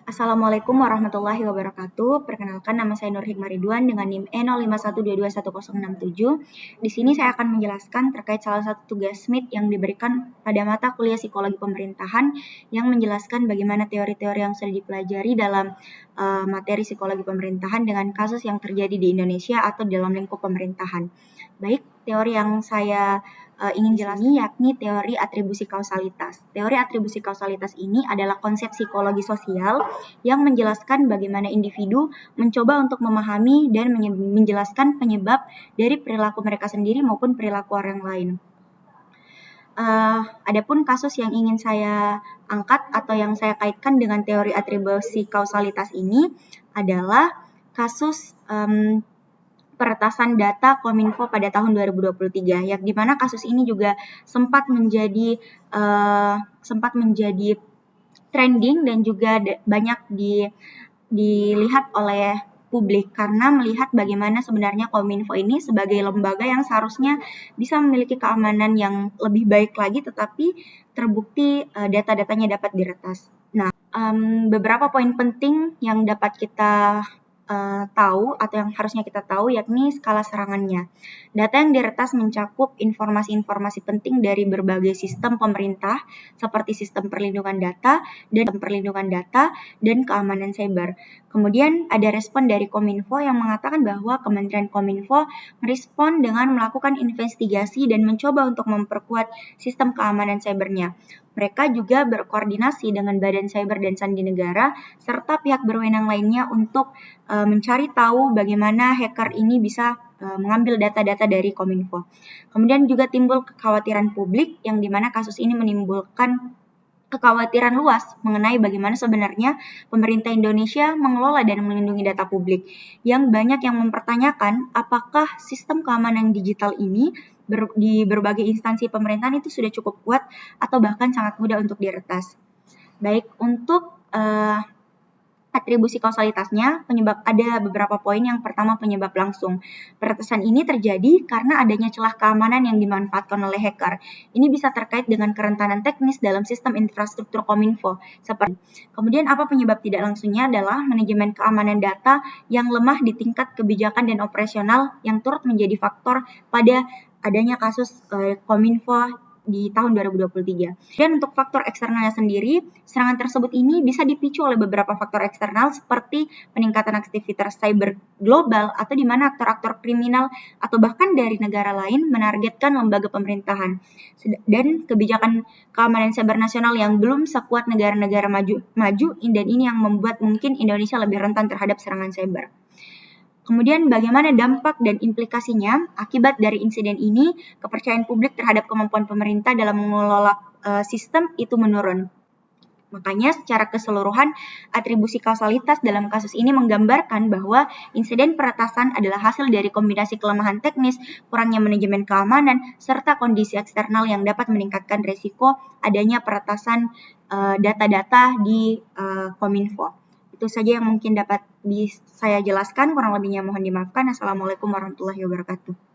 Assalamualaikum warahmatullahi wabarakatuh. Perkenalkan, nama saya Nur Hikmah Ridwan dengan NIM E0512211067. Di sini saya akan menjelaskan terkait salah satu tugas MIT yang diberikan pada mata kuliah Psikologi Pemerintahan yang menjelaskan bagaimana teori-teori yang sudah dipelajari dalam materi Psikologi Pemerintahan dengan kasus yang terjadi di Indonesia atau dalam lingkup pemerintahan. Baik, teori yang saya ingin jelaskan yakni teori atribusi kausalitas. Teori atribusi kausalitas ini adalah konsep psikologi sosial yang menjelaskan bagaimana individu mencoba untuk memahami dan menjelaskan penyebab dari perilaku mereka sendiri maupun perilaku orang lain. Adapun kasus yang ingin saya angkat atau yang saya kaitkan dengan teori atribusi kausalitas ini adalah kasus peretasan data Kominfo pada tahun 2023, yang dimana kasus ini juga sempat menjadi trending dan juga banyak dilihat oleh publik karena melihat bagaimana sebenarnya Kominfo ini sebagai lembaga yang seharusnya bisa memiliki keamanan yang lebih baik lagi, tetapi terbukti data-datanya dapat diretas. Nah, beberapa poin penting yang dapat kita tahu atau yang harusnya kita tahu yakni skala serangannya. Data yang diretas mencakup informasi-informasi penting dari berbagai sistem pemerintah seperti sistem perlindungan data dan keamanan cyber. Kemudian ada respon dari Kominfo yang mengatakan bahwa Kementerian Kominfo merespon dengan melakukan investigasi dan mencoba untuk memperkuat sistem keamanan cybernya. Mereka juga berkoordinasi dengan Badan Cyber dan Sandi Negara serta pihak berwenang lainnya untuk mencari tahu bagaimana hacker ini bisa mengambil data-data dari Kominfo. Kemudian juga timbul kekhawatiran publik yang dimana kasus ini menimbulkan kekhawatiran luas mengenai bagaimana sebenarnya pemerintah Indonesia mengelola dan melindungi data publik. Yang banyak yang mempertanyakan apakah sistem keamanan digital ini di berbagai instansi pemerintahan itu sudah cukup kuat atau bahkan sangat mudah untuk diretas. Baik, untuk atribusi kausalitasnya, ada beberapa poin. Yang pertama, penyebab langsung. Peretasan ini terjadi karena adanya celah keamanan yang dimanfaatkan oleh hacker. Ini bisa terkait dengan kerentanan teknis dalam sistem infrastruktur Kominfo. Kemudian apa penyebab tidak langsungnya adalah manajemen keamanan data yang lemah di tingkat kebijakan dan operasional yang turut menjadi faktor pada adanya kasus Kominfo di tahun 2023. Dan untuk faktor eksternalnya sendiri, serangan tersebut ini bisa dipicu oleh beberapa faktor eksternal seperti peningkatan aktivitas cyber global atau di mana aktor-aktor kriminal atau bahkan dari negara lain menargetkan lembaga pemerintahan dan kebijakan keamanan cyber nasional yang belum sekuat negara-negara maju dan ini yang membuat mungkin Indonesia lebih rentan terhadap serangan cyber. Kemudian bagaimana dampak dan implikasinya akibat dari insiden ini, kepercayaan publik terhadap kemampuan pemerintah dalam mengelola sistem itu menurun. Makanya secara keseluruhan atribusi kausalitas dalam kasus ini menggambarkan bahwa insiden peretasan adalah hasil dari kombinasi kelemahan teknis, kurangnya manajemen keamanan, serta kondisi eksternal yang dapat meningkatkan resiko adanya peretasan data-data di Kominfo. Itu saja yang mungkin dapat saya jelaskan, kurang lebihnya mohon dimaafkan. Assalamualaikum warahmatullahi wabarakatuh.